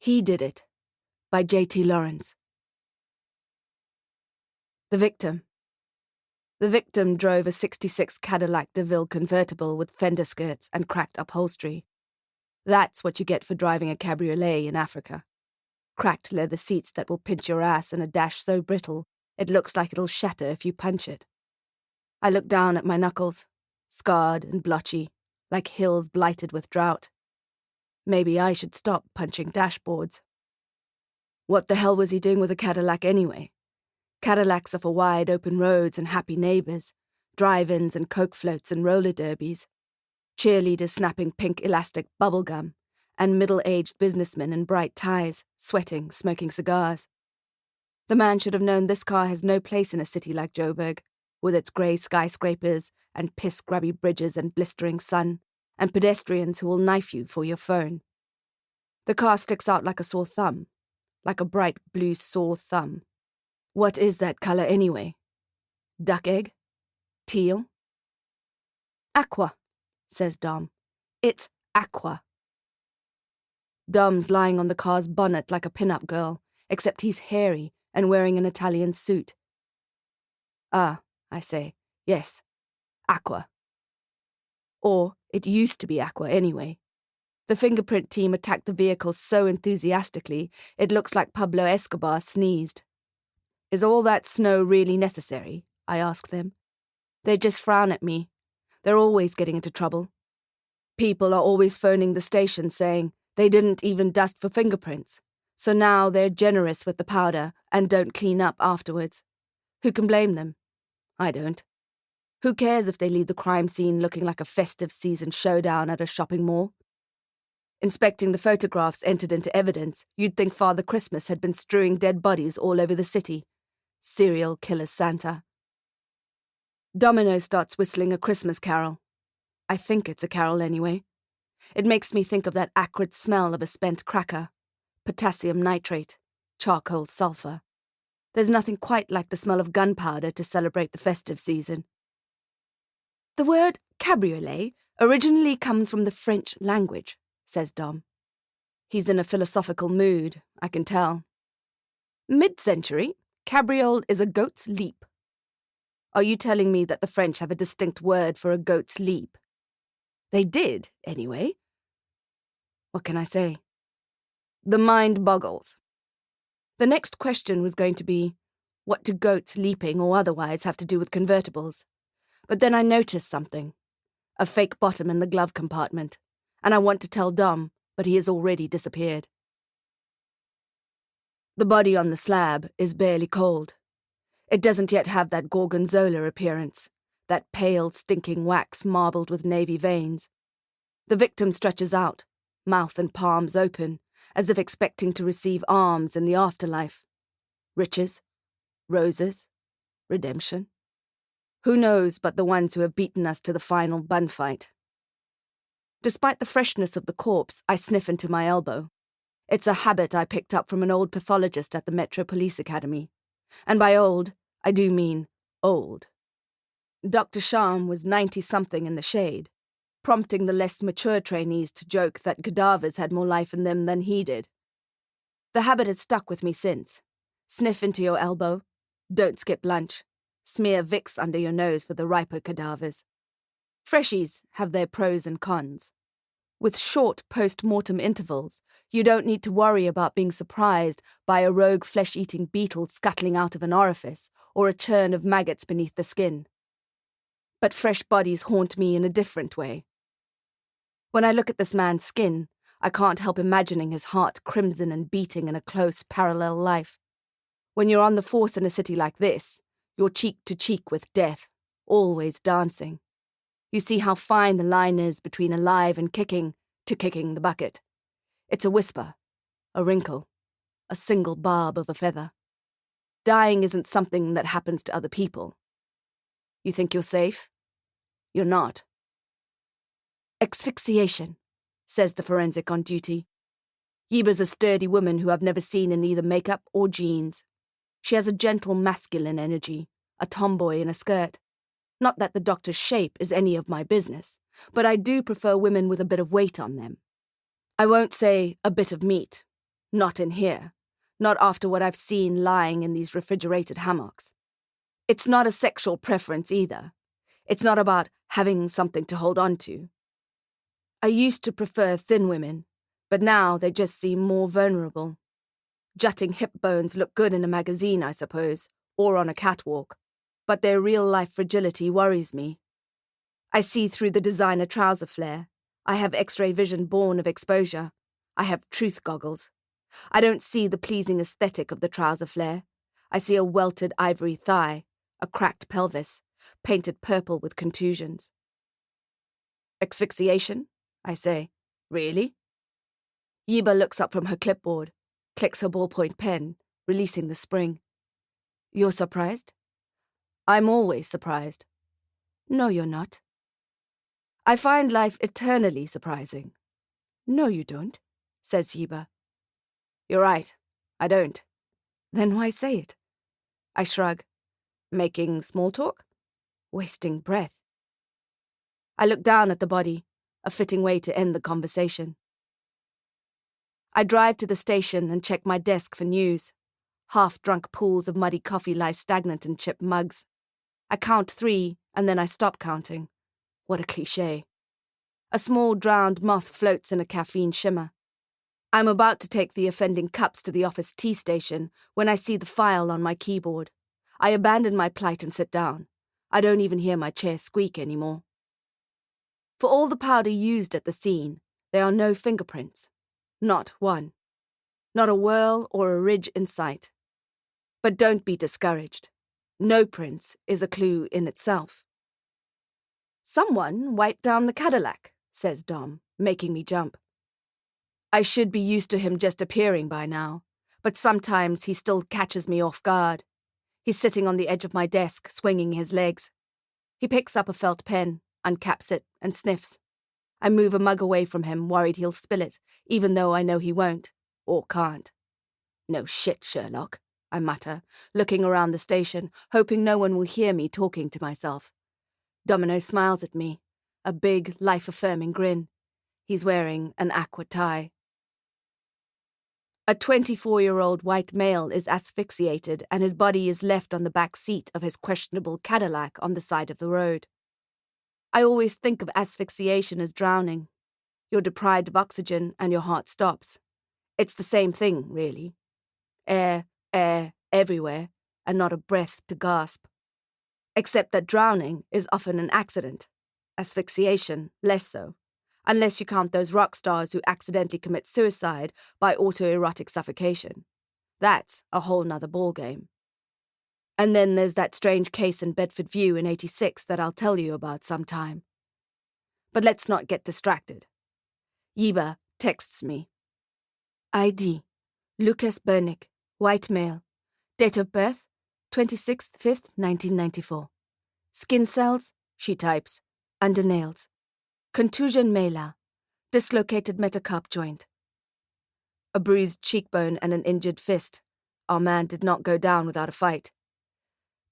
He Did It, by J.T. Lawrence. The victim. The victim drove a '66 Cadillac DeVille convertible with fender skirts and cracked upholstery. That's what you get for driving a cabriolet in Africa. Cracked leather seats that will pinch your ass and a dash so brittle it looks like it'll shatter if you punch it. I looked down at my knuckles, scarred and blotchy, like hills blighted with drought. Maybe I should stop punching dashboards. What the hell was he doing with a Cadillac anyway? Cadillacs are for wide open roads and happy neighbors, drive-ins and coke floats and roller derbies, cheerleaders snapping pink elastic bubble gum, and middle-aged businessmen in bright ties, sweating, smoking cigars. The man should have known this car has no place in a city like Joburg, with its grey skyscrapers and piss-grubby bridges and blistering sun, and pedestrians who will knife you for your phone. The car sticks out like a sore thumb, like a bright blue sore thumb. What is that colour anyway? Duck egg? Teal? Aqua, says Dom. It's aqua. Dom's lying on the car's bonnet like a pin-up girl, except he's hairy and wearing an Italian suit. Ah, I say, yes, aqua. Or it used to be aqua anyway. The fingerprint team attacked the vehicle so enthusiastically, it looks like Pablo Escobar sneezed. Is all that snow really necessary? I ask them. They just frown at me. They're always getting into trouble. People are always phoning the station saying they didn't even dust for fingerprints, so now they're generous with the powder and don't clean up afterwards. Who can blame them? I don't. Who cares if they leave the crime scene looking like a festive season showdown at a shopping mall? Inspecting the photographs entered into evidence, you'd think Father Christmas had been strewing dead bodies all over the city. Serial killer Santa. Domino starts whistling a Christmas carol. I think it's a carol anyway. It makes me think of that acrid smell of a spent cracker. Potassium nitrate. Charcoal sulfur. There's nothing quite like the smell of gunpowder to celebrate the festive season. The word cabriolet originally comes from the French language, says Dom. He's in a philosophical mood, I can tell. Mid-century, cabriole is a goat's leap. Are you telling me that the French have a distinct word for a goat's leap? They did, anyway. What can I say? The mind boggles. The next question was going to be, what do goats leaping or otherwise have to do with convertibles? But then I noticed something. A fake bottom in the glove compartment. And I want to tell Dom, but he has already disappeared. The body on the slab is barely cold. It doesn't yet have that gorgonzola appearance, that pale, stinking wax marbled with navy veins. The victim stretches out, mouth and palms open, as if expecting to receive alms in the afterlife. Riches, roses, redemption. Who knows but the ones who have beaten us to the final bun fight? Despite the freshness of the corpse, I sniff into my elbow. It's a habit I picked up from an old pathologist at the Metro Police Academy. And by old, I do mean old. Dr. Sham was 90-something in the shade, prompting the less mature trainees to joke that cadavers had more life in them than he did. The habit has stuck with me since. Sniff into your elbow. Don't skip lunch. Smear Vicks under your nose for the riper cadavers. Freshies have their pros and cons. With short post-mortem intervals, you don't need to worry about being surprised by a rogue flesh-eating beetle scuttling out of an orifice or a churn of maggots beneath the skin. But fresh bodies haunt me in a different way. When I look at this man's skin, I can't help imagining his heart crimson and beating in a close parallel life. When you're on the force in a city like this, you're cheek to cheek with death, always dancing. You see how fine the line is between alive and kicking to kicking the bucket. It's a whisper, a wrinkle, a single barb of a feather. Dying isn't something that happens to other people. You think you're safe? You're not. Asphyxiation, says the forensic on duty. Yiba's a sturdy woman who I've never seen in either makeup or jeans. She has a gentle masculine energy, a tomboy in a skirt. Not that the doctor's shape is any of my business, but I do prefer women with a bit of weight on them. I won't say a bit of meat. Not in here. Not after what I've seen lying in these refrigerated hammocks. It's not a sexual preference either. It's not about having something to hold on to. I used to prefer thin women, but now they just seem more vulnerable. Jutting hip bones look good in a magazine, I suppose, or on a catwalk, but their real-life fragility worries me. I see through the designer trouser flare. I have X-ray vision born of exposure. I have truth goggles. I don't see the pleasing aesthetic of the trouser flare. I see a welted ivory thigh, a cracked pelvis, painted purple with contusions. Asphyxiation? I say. Really? Yiba looks up from her clipboard, clicks her ballpoint pen, releasing the spring. You're surprised? I'm always surprised. No, you're not. I find life eternally surprising. No, you don't, says Yiba. You're right. I don't. Then why say it? I shrug. Making small talk? Wasting breath. I look down at the body, a fitting way to end the conversation. I drive to the station and check my desk for news. Half-drunk pools of muddy coffee lie stagnant in chipped mugs. I count 3, and then I stop counting. What a cliché. A small drowned moth floats in a caffeine shimmer. I'm about to take the offending cups to the office tea station when I see the file on my keyboard. I abandon my plight and sit down. I don't even hear my chair squeak anymore. For all the powder used at the scene, there are no fingerprints. Not one. Not a whirl or a ridge in sight. But don't be discouraged. No prints is a clue in itself. Someone wiped down the Cadillac, says Dom, making me jump. I should be used to him just appearing by now, but sometimes he still catches me off guard. He's sitting on the edge of my desk, swinging his legs. He picks up a felt pen, uncaps it, and sniffs. I move a mug away from him, worried he'll spill it, even though I know he won't, or can't. No shit, Sherlock, I mutter, looking around the station, hoping no one will hear me talking to myself. Domino smiles at me, a big, life-affirming grin. He's wearing an aqua tie. A 24-year-old white male is asphyxiated and his body is left on the back seat of his questionable Cadillac on the side of the road. I always think of asphyxiation as drowning. You're deprived of oxygen and your heart stops. It's the same thing, really. Air, everywhere, and not a breath to gasp. Except that drowning is often an accident. Asphyxiation, less so. Unless you count those rock stars who accidentally commit suicide by autoerotic suffocation. That's a whole nother ballgame. And then there's that strange case in Bedford View in '86 that I'll tell you about sometime. But let's not get distracted. Yiba texts me. ID, Lucas Bernick, white male. Date of birth, 26th 5th, 1994. Skin cells, she types, under nails. Contusion malar, dislocated metacarp joint. A bruised cheekbone and an injured fist. Our man did not go down without a fight.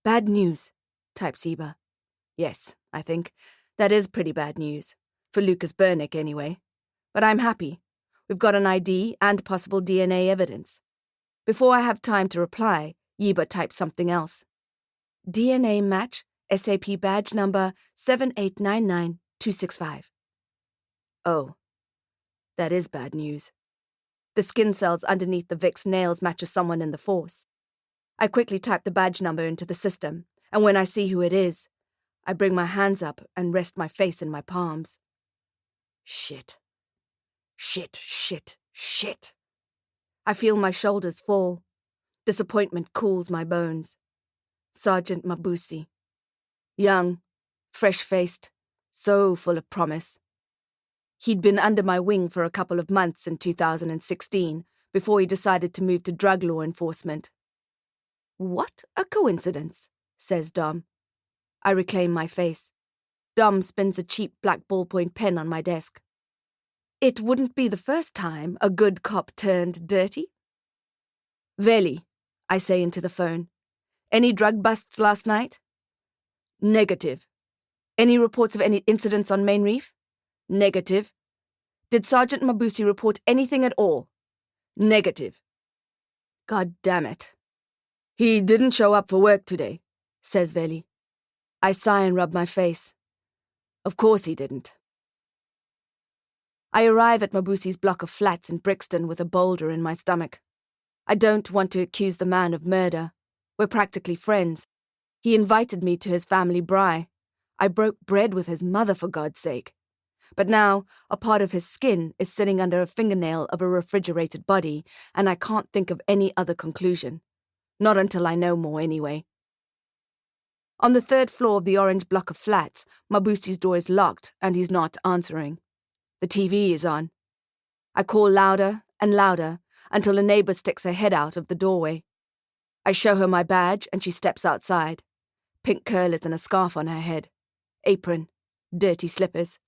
Bad news, types Yiba. Yes, I think. That is pretty bad news. For Lucas Bernick, anyway. But I'm happy. We've got an ID and possible DNA evidence. Before I have time to reply, Yiba types something else. DNA match, SAP badge number 7899265. Oh, that is bad news. The skin cells underneath the Vic's nails match someone in the force. I quickly type the badge number into the system, and when I see who it is, I bring my hands up and rest my face in my palms. Shit. I feel my shoulders fall. Disappointment cools my bones. Sergeant Mabusi. Young, fresh-faced, so full of promise. He'd been under my wing for a couple of months in 2016 before he decided to move to drug law enforcement. What a coincidence, says Dom. I reclaim my face. Dom spins a cheap black ballpoint pen on my desk. It wouldn't be the first time a good cop turned dirty. Veli, I say into the phone. Any drug busts last night? Negative. Any reports of any incidents on Main Reef? Negative. Did Sergeant Mabusi report anything at all? Negative. God damn it. He didn't show up for work today, says Veli. I sigh and rub my face. Of course he didn't. I arrive at Mabusi's block of flats in Brixton with a boulder in my stomach. I don't want to accuse the man of murder. We're practically friends. He invited me to his family braai. I broke bread with his mother, for God's sake. But now, a part of his skin is sitting under a fingernail of a refrigerated body, and I can't think of any other conclusion. Not until I know more, anyway. On the third floor of the orange block of flats, Mabusi's door is locked, and he's not answering. The TV is on. I call louder and louder until a neighbor sticks her head out of the doorway. I show her my badge, and she steps outside. Pink curlers and a scarf on her head. Apron. Dirty slippers.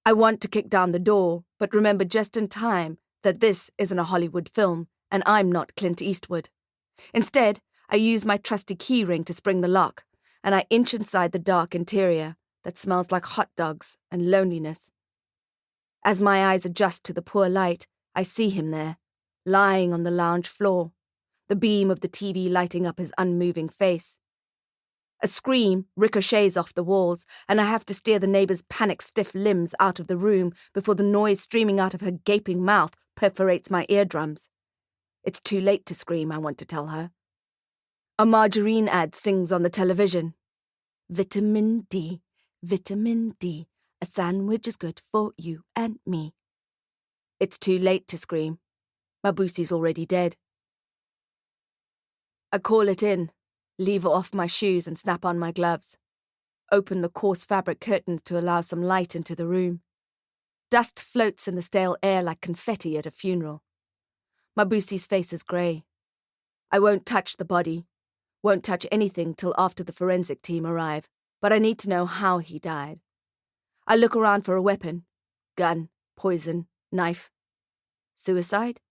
I want to kick down the door, but remember just in time that this isn't a Hollywood film, and I'm not Clint Eastwood. Instead, I use my trusty key ring to spring the lock, and I inch inside the dark interior that smells like hot dogs and loneliness. As my eyes adjust to the poor light, I see him there, lying on the lounge floor, the beam of the TV lighting up his unmoving face. A scream ricochets off the walls, and I have to steer the neighbor's panic-stiff limbs out of the room before the noise streaming out of her gaping mouth perforates my eardrums. It's too late to scream, I want to tell her. A margarine ad sings on the television. Vitamin D, vitamin D, a sandwich is good for you and me. It's too late to scream. Mabusi's already dead. I call it in, lever off my shoes and snap on my gloves. Open the coarse fabric curtains to allow some light into the room. Dust floats in the stale air like confetti at a funeral. Mabusi's face is grey. I won't touch the body, won't touch anything till after the forensic team arrive, but I need to know how he died. I look around for a weapon. Gun, poison, knife. Suicide?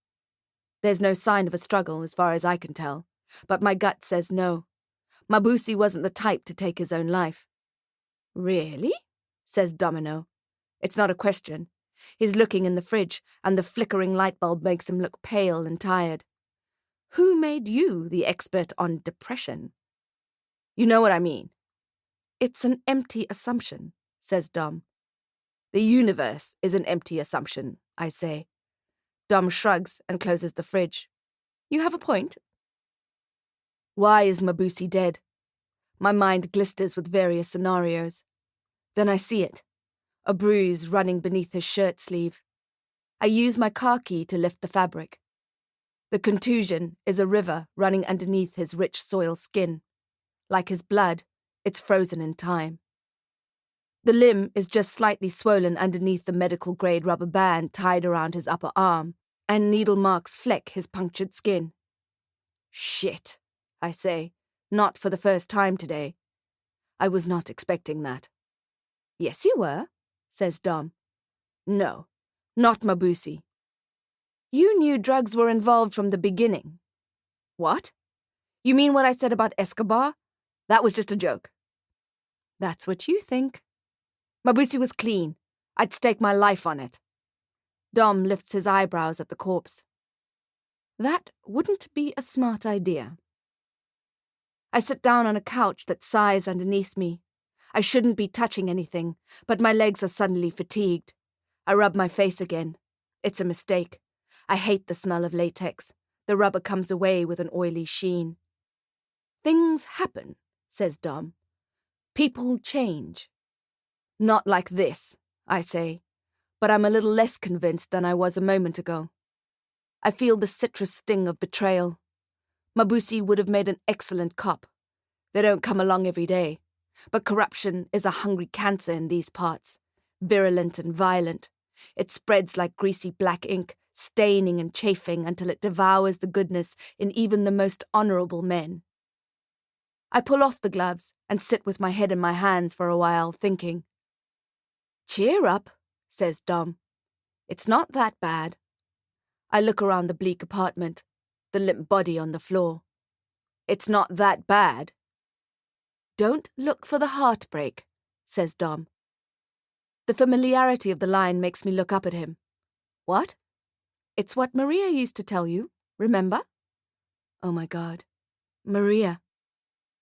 There's no sign of a struggle as far as I can tell, but my gut says no. Mabusi wasn't the type to take his own life. Really? Says Domino. It's not a question. He's looking in the fridge, and the flickering light bulb makes him look pale and tired. Who made you the expert on depression? You know what I mean. It's an empty assumption, says Dom. The universe is an empty assumption, I say. Dom shrugs and closes the fridge. You have a point. Why is Mabusi dead? My mind glisters with various scenarios. Then I see it. A bruise running beneath his shirt sleeve. I use my car key to lift the fabric. The contusion is a river running underneath his rich soil skin. Like his blood, it's frozen in time. The limb is just slightly swollen underneath the medical-grade rubber band tied around his upper arm, and needle marks fleck his punctured skin. Shit, I say, not for the first time today. I was not expecting that. Yes, you were, says Dom. No, not Mabusi. You knew drugs were involved from the beginning. What? You mean what I said about Escobar? That was just a joke. That's what you think. Mabusi was clean. I'd stake my life on it. Dom lifts his eyebrows at the corpse. That wouldn't be a smart idea. I sit down on a couch that sighs underneath me. I shouldn't be touching anything, but my legs are suddenly fatigued. I rub my face again. It's a mistake. I hate the smell of latex. The rubber comes away with an oily sheen. Things happen, says Dom. People change. Not like this, I say, but I'm a little less convinced than I was a moment ago. I feel the citrus sting of betrayal. Mabusi would have made an excellent cop. They don't come along every day, but corruption is a hungry cancer in these parts, virulent and violent. It spreads like greasy black ink, staining and chafing until it devours the goodness in even the most honorable men. I pull off the gloves and sit with my head in my hands for a while, thinking. Cheer up, says Dom. It's not that bad. I look around the bleak apartment, the limp body on the floor. It's not that bad. Don't look for the heartbreak, says Dom. The familiarity of the line makes me look up at him. What? It's what Maria used to tell you, remember? Oh my God. Maria.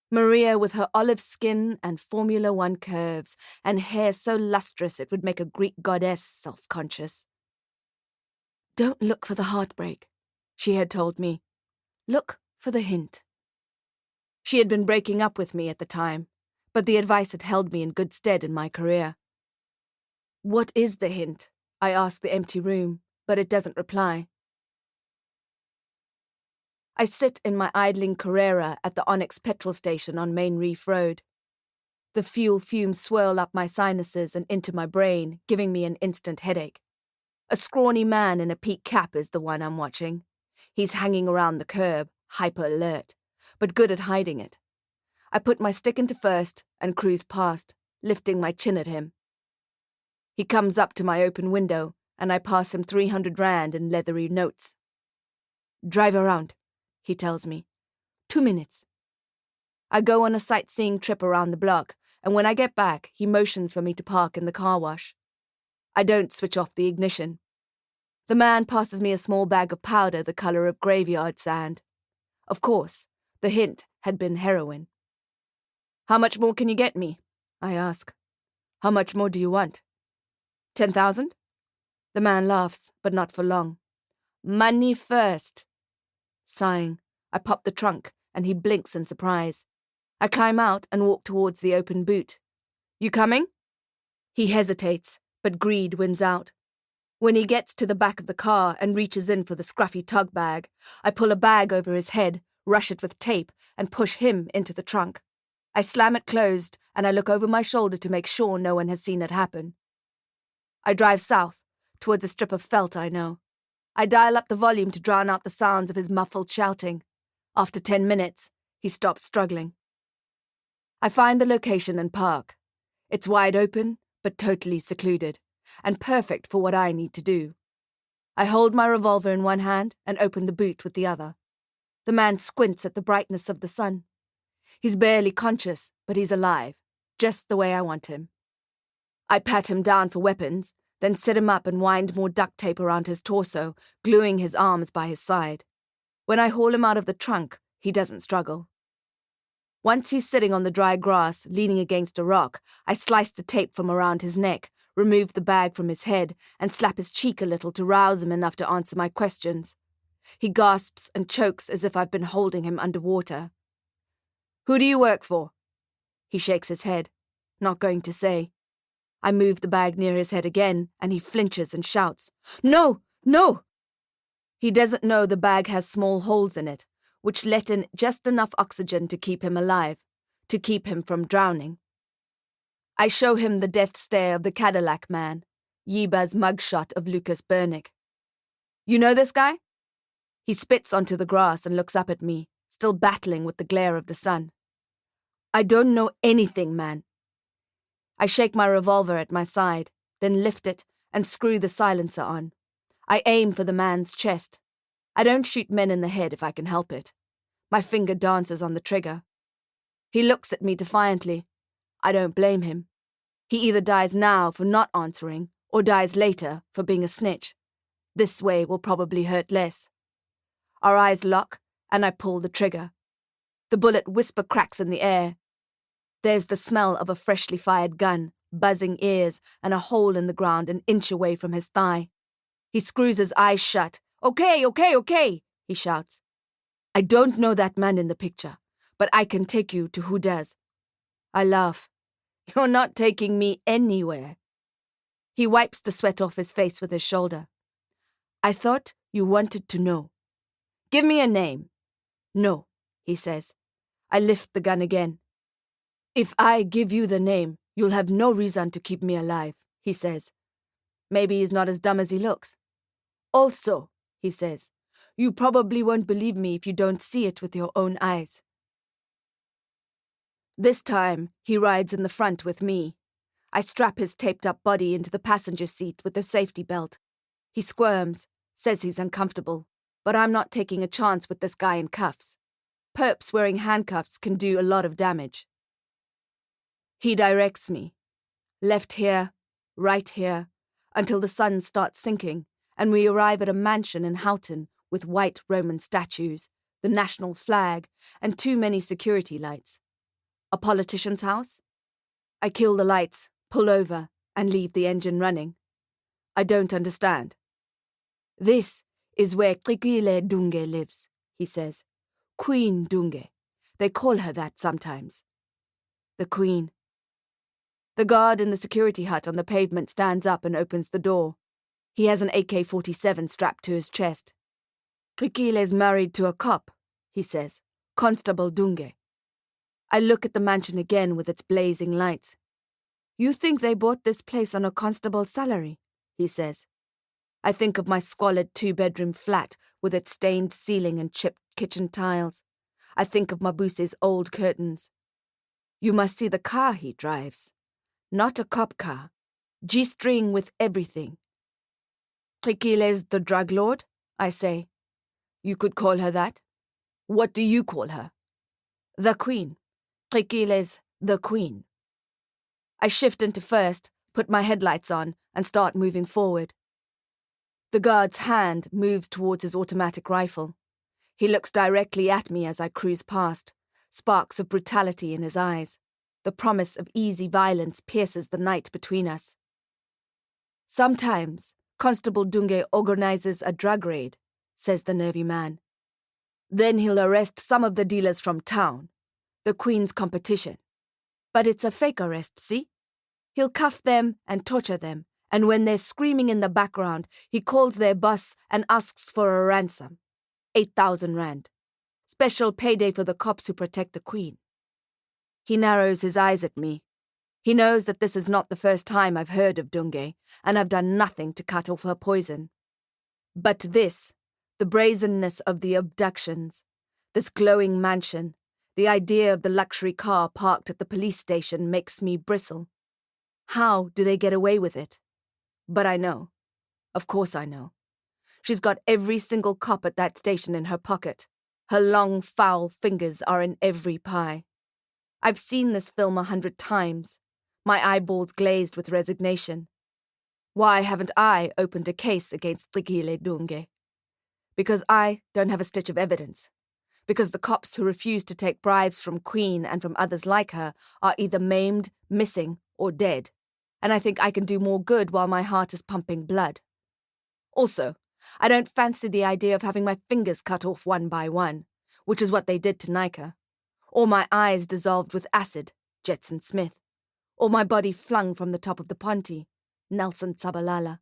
Maria with her olive skin and Formula One curves and hair so lustrous it would make a Greek goddess self-conscious. Don't look for the heartbreak, she had told me. Look for the hint. She had been breaking up with me at the time, but the advice had held me in good stead in my career. What is the hint? I ask the empty room, but it doesn't reply. I sit in my idling Carrera at the Onyx petrol station on Main Reef Road. The fuel fumes swirl up my sinuses and into my brain, giving me an instant headache. A scrawny man in a peak cap is the one I'm watching. He's hanging around the curb, hyper alert, but good at hiding it. I put my stick into first and cruise past, lifting my chin at him. He comes up to my open window, and I pass him 300 rand in leathery notes. Drive around, he tells me. 2 minutes. I go on a sightseeing trip around the block, and when I get back, he motions for me to park in the car wash. I don't switch off the ignition. The man passes me a small bag of powder the color of graveyard sand. Of course, the hint had been heroin. How much more can you get me? I ask. How much more do you want? 10,000? The man laughs, but not for long. Money first. Sighing, I pop the trunk, and he blinks in surprise. I climb out and walk towards the open boot. You coming? He hesitates, but greed wins out. When he gets to the back of the car and reaches in for the scruffy tug bag, I pull a bag over his head, rush it with tape, and push him into the trunk. I slam it closed, and I look over my shoulder to make sure no one has seen it happen. I drive south, towards a strip of felt I know. I dial up the volume to drown out the sounds of his muffled shouting. After 10 minutes, he stops struggling. I find the location and park. It's wide open, but totally secluded, and perfect for what I need to do. I hold my revolver in one hand and open the boot with the other. The man squints at the brightness of the sun. He's barely conscious, but he's alive, just the way I want him. I pat him down for weapons, then sit him up and wind more duct tape around his torso, gluing his arms by his side. When I haul him out of the trunk, he doesn't struggle. Once he's sitting on the dry grass, leaning against a rock, I slice the tape from around his neck, remove the bag from his head, and slap his cheek a little to rouse him enough to answer my questions. He gasps and chokes as if I've been holding him underwater. Who do you work for? He shakes his head, not going to say. I move the bag near his head again, and he flinches and shouts, No! No! He doesn't know the bag has small holes in it, which let in just enough oxygen to keep him alive, to keep him from drowning. I show him the death stare of the Cadillac man, Yiba's mugshot of Lucas Bernick. You know this guy? He spits onto the grass and looks up at me, still battling with the glare of the sun. I don't know anything, man. I shake my revolver at my side, then lift it and screw the silencer on. I aim for the man's chest. I don't shoot men in the head if I can help it. My finger dances on the trigger. He looks at me defiantly. I don't blame him. He either dies now for not answering, or dies later for being a snitch. This way will probably hurt less. Our eyes lock, and I pull the trigger. The bullet whisper cracks in the air. There's the smell of a freshly fired gun, buzzing ears, and a hole in the ground an inch away from his thigh. He screws his eyes shut. Okay, he shouts. I don't know that man in the picture, but I can take you to who does. I laugh. You're not taking me anywhere. He wipes the sweat off his face with his shoulder. I thought you wanted to know. Give me a name. No, he says. I lift the gun again. If I give you the name, you'll have no reason to keep me alive, he says. Maybe he's not as dumb as he looks. Also, he says, you probably won't believe me if you don't see it with your own eyes. This time, he rides in the front with me. I strap his taped-up body into the passenger seat with a safety belt. He squirms, says he's uncomfortable, but I'm not taking a chance with this guy in cuffs. Perps wearing handcuffs can do a lot of damage. He directs me. Left here, right here, until the sun starts sinking, and we arrive at a mansion in Houghton with white Roman statues, the national flag, and too many security lights. A politician's house? I kill the lights, pull over, and leave the engine running. I don't understand. This is where Kikile Dunge lives, he says. Queen Dunge. They call her that sometimes. The Queen. The guard in the security hut on the pavement stands up and opens the door. He has an AK-47 strapped to his chest. Kikile's married to a cop, he says. Constable Dunge. I look at the mansion again with its blazing lights. You think they bought this place on a constable's salary, he says. I think of my squalid 2-bedroom flat with its stained ceiling and chipped kitchen tiles. I think of Mabuse's old curtains. You must see the car he drives. Not a cop car. G-string with everything. Kikile's the drug lord, I say. You could call her that. What do you call her? The Queen. Kikile's the Queen. I shift into first, put my headlights on, and start moving forward. The guard's hand moves towards his automatic rifle. He looks directly at me as I cruise past, sparks of brutality in his eyes. The promise of easy violence pierces the night between us. Sometimes, Constable Dunge organizes a drug raid, says the nervy man. Then he'll arrest some of the dealers from town, the Queen's competition. But it's a fake arrest, see? He'll cuff them and torture them, and when they're screaming in the background, he calls their boss and asks for a ransom. 8,000 rand. Special payday for the cops who protect the Queen. He narrows his eyes at me. He knows that this is not the first time I've heard of Dunge, and I've done nothing to cut off her poison. But this, the brazenness of the abductions, this glowing mansion, the idea of the luxury car parked at the police station makes me bristle. How do they get away with it? But I know. Of course I know. She's got every single cop at that station in her pocket. Her long, foul fingers are in every pie. I've seen this film 100 times, my eyeballs glazed with resignation. Why haven't I opened a case against Kikile Dunge? Because I don't have a stitch of evidence. Because the cops who refuse to take bribes from Queen and from others like her are either maimed, missing, or dead. And I think I can do more good while my heart is pumping blood. Also, I don't fancy the idea of having my fingers cut off one by one, which is what they did to Nika. Or my eyes dissolved with acid, Jetson Smith. Or my body flung from the top of the Ponte, Nelson Tsabalala.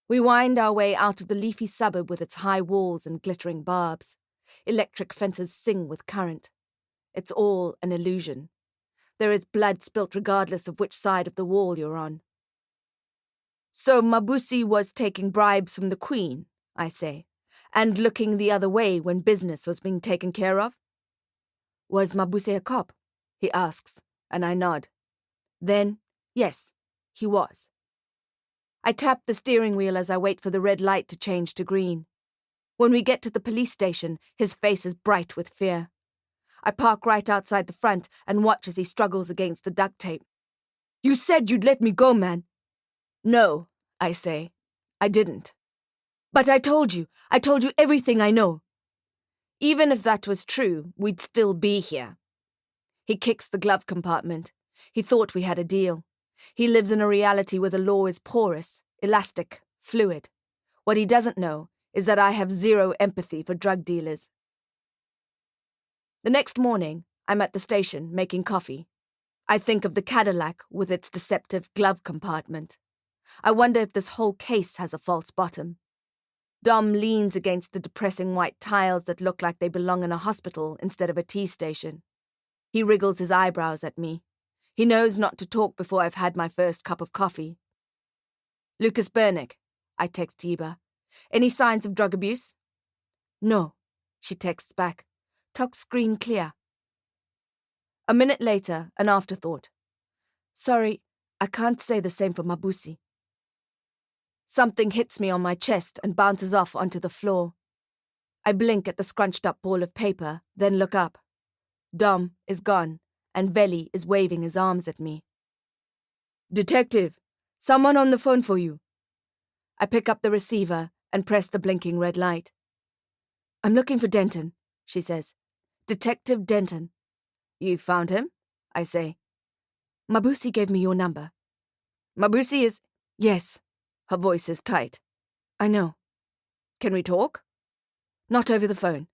We wind our way out of the leafy suburb with its high walls and glittering barbs. Electric fences sing with current. It's all an illusion. There is blood spilt regardless of which side of the wall you're on. So Mabuse was taking bribes from the Queen, I say, and looking the other way when business was being taken care of? Was Mabuse a cop? He asks, and I nod. Then, yes, he was. I tap the steering wheel as I wait for the red light to change to green. When we get to the police station, his face is bright with fear. I park right outside the front and watch as he struggles against the duct tape. You said you'd let me go, man. No, I say. I didn't. But I told you everything I know. Even if that was true, we'd still be here. He kicks the glove compartment. He thought we had a deal. He lives in a reality where the law is porous, elastic, fluid. What he doesn't know is that I have zero empathy for drug dealers. The next morning, I'm at the station making coffee. I think of the Cadillac with its deceptive glove compartment. I wonder if this whole case has a false bottom. Dom leans against the depressing white tiles that look like they belong in a hospital instead of a tea station. He wriggles his eyebrows at me. He knows not to talk before I've had my first cup of coffee. Lucas Bernick, I text Yiba. Any signs of drug abuse? No, she texts back. Tuck screen clear. A minute later, an afterthought. Sorry, I can't say the same for Mabuse. Something hits me on my chest and bounces off onto the floor. I blink at the scrunched up ball of paper, then look up. Dom is gone, and Veli is waving his arms at me. Detective, someone on the phone for you. I pick up the receiver and press the blinking red light. I'm looking for Denton, she says. Detective Denton. You found him? I say. Mabusi gave me your number. Mabusi is... Yes. Her voice is tight. I know. Can we talk? Not over the phone.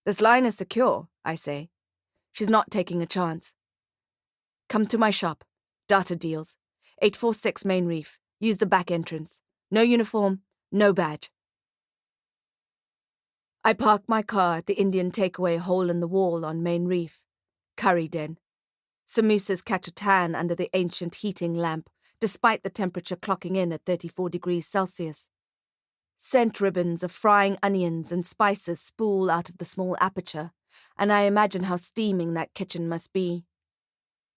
This line is secure, I say. She's not taking a chance. Come to my shop. Data deals. 846 Main Reef. Use the back entrance. No uniform, no badge. I park my car at the Indian takeaway hole in the wall on Main Reef. Curry den. Samosas catch a tan under the ancient heating lamp, despite the temperature clocking in at 34 degrees Celsius. Scent ribbons of frying onions and spices spool out of the small aperture, and I imagine how steaming that kitchen must be.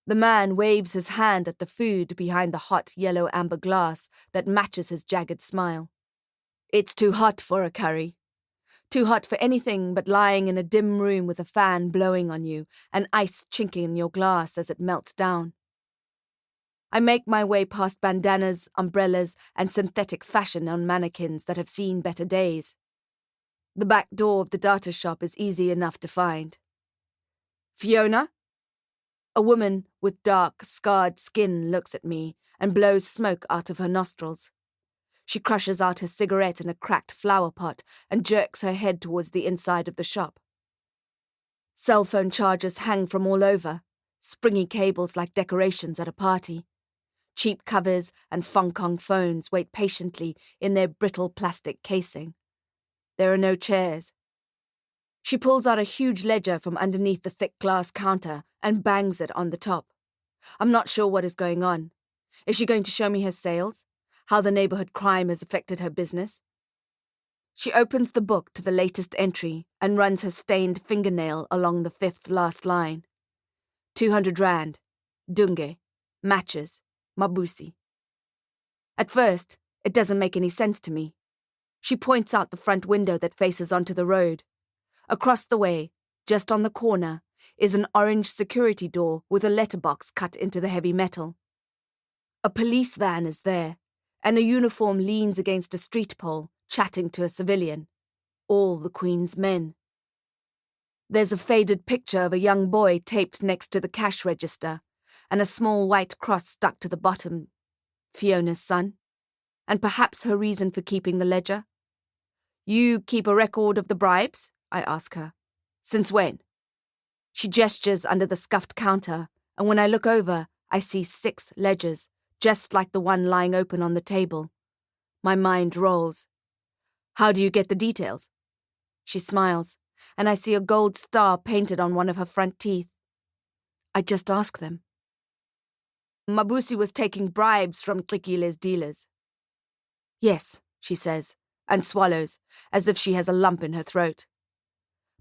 The man waves his hand at the food behind the hot yellow amber glass that matches his jagged smile. It's too hot for a curry. Too hot for anything but lying in a dim room with a fan blowing on you and ice chinking in your glass as it melts down. I make my way past bandanas, umbrellas, and synthetic fashion on mannequins that have seen better days. The back door of the data shop is easy enough to find. Fiona? A woman with dark, scarred skin looks at me and blows smoke out of her nostrils. She crushes out her cigarette in a cracked flower pot and jerks her head towards the inside of the shop. Cell phone chargers hang from all over, springy cables like decorations at a party. Cheap covers and Hong Kong phones wait patiently in their brittle plastic casing. There are no chairs. She pulls out a huge ledger from underneath the thick glass counter and bangs it on the top. I'm not sure what is going on. Is she going to show me her sales? How the neighborhood crime has affected her business? She opens the book to the latest entry and runs her stained fingernail along the fifth last line. 200 rand. Dunge. Matches. Mabusi. At first, it doesn't make any sense to me. She points out the front window that faces onto the road. Across the way, just on the corner, is an orange security door with a letterbox cut into the heavy metal. A police van is there, and a uniform leans against a street pole, chatting to a civilian. All the Queen's men. There's a faded picture of a young boy taped next to the cash register, and a small white cross stuck to the bottom. Fiona's son. And perhaps her reason for keeping the ledger. You keep a record of the bribes? I ask her. Since when? She gestures under the scuffed counter, and when I look over, I see 6 ledgers, just like the one lying open on the table. My mind rolls. How do you get the details? She smiles, and I see a gold star painted on one of her front teeth. I just ask them. Mabusi was taking bribes from Trikile's dealers. Yes, she says, and swallows, as if she has a lump in her throat.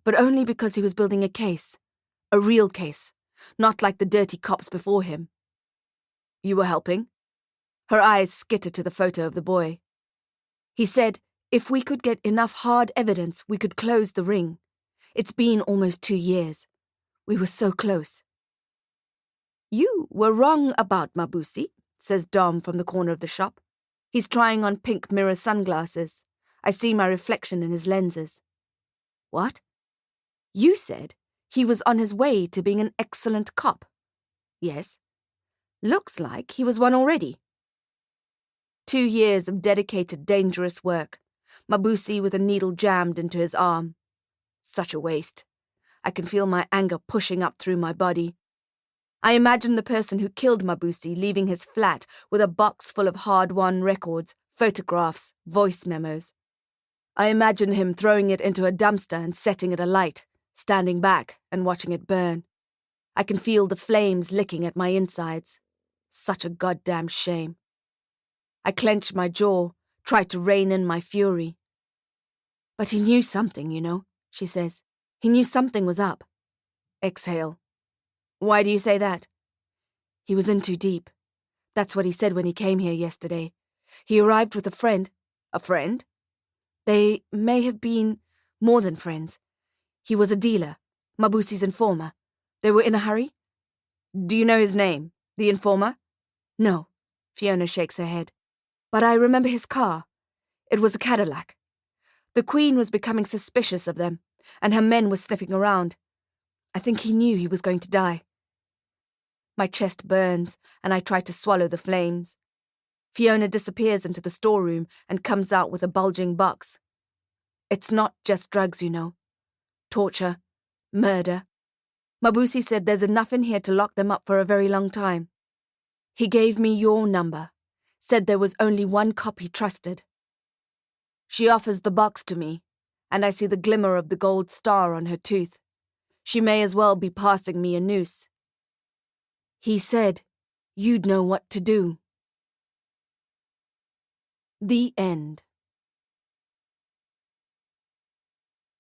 But only because he was building a case. A real case, not like the dirty cops before him. You were helping? Her eyes skitter to the photo of the boy. He said, if we could get enough hard evidence, we could close the ring. It's been almost 2 years. We were so close. You were wrong about Mabusi, says Dom from the corner of the shop. He's trying on pink mirror sunglasses. I see my reflection in his lenses. What? You said he was on his way to being an excellent cop. Yes. Looks like he was one already. 2 years of dedicated, dangerous work. Mabusi with a needle jammed into his arm. Such a waste. I can feel my anger pushing up through my body. I imagine the person who killed Mabusi leaving his flat with a box full of hard-won records, photographs, voice memos. I imagine him throwing it into a dumpster and setting it alight, standing back and watching it burn. I can feel the flames licking at my insides. Such a goddamn shame. I clench my jaw, try to rein in my fury. But he knew something, you know, she says. He knew something was up. Exhale. Why do you say that? He was in too deep. That's what he said when he came here yesterday. He arrived with a friend. A friend? They may have been more than friends. He was a dealer, Mabusi's informer. They were in a hurry? Do you know his name, the informer? No, Fiona shakes her head. But I remember his car. It was a Cadillac. The Queen was becoming suspicious of them, and her men were sniffing around. I think he knew he was going to die. My chest burns, and I try to swallow the flames. Fiona disappears into the storeroom and comes out with a bulging box. It's not just drugs, you know. Torture. Murder. Mabusi said there's enough in here to lock them up for a very long time. He gave me your number. Said there was only one cop he trusted. She offers the box to me, and I see the glimmer of the gold star on her tooth. She may as well be passing me a noose. He said you'd know what to do. The end.